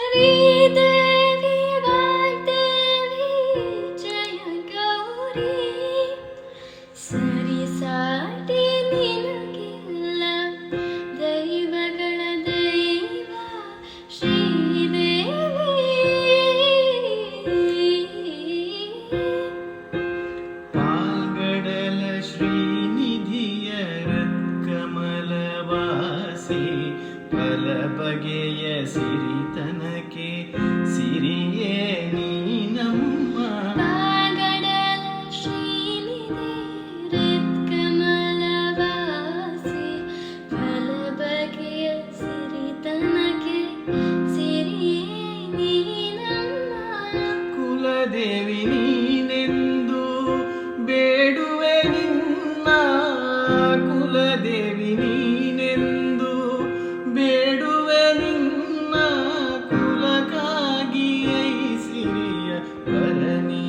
ಶ್ರೀದೇವಿ ವಾಗ್ದೇವಿ ಜಯ ಗೌರಿ ಸರಿ ಸಾಟಿ ನಿನಗಿಲ್ಲ ದೈವಗಳ ದೈವ ಶ್ರೀದೇವಿ ಪಾಲ್ಗಡಲ ಶ್ರೀನಿಧಿಯ ರತ್ಕಮಲವಾಸಿ ಫಲ ಬಗೆಯ ಸಿರಿತನಕ್ಕೆ ಸಿರಿಯೇ ನೀನಮ್ಮ. ಪಾಲ್ಗಡಲ ಶ್ರೀನಿಧಿ ರತ್ಕಮಲವಾಸಿ ಫಲ ಬಗೆಯ ಸಿರಿತನಕ್ಕೆ ಸಿರಿಯೇ ನೀನಮ್ಮ. ಕುಲದೇವಿ ನೀನೆಂದು ಬೇಡುವೆ ನಿನ್ನ, ಕುಲದೇವಿ ನೀನೆಂದು ಬೇಡುವೆ ನಿನ್ನ, ಕುಲಕ್ಕಾಗಿ ಐ ಸಿರಿಯ ವರ ನೀ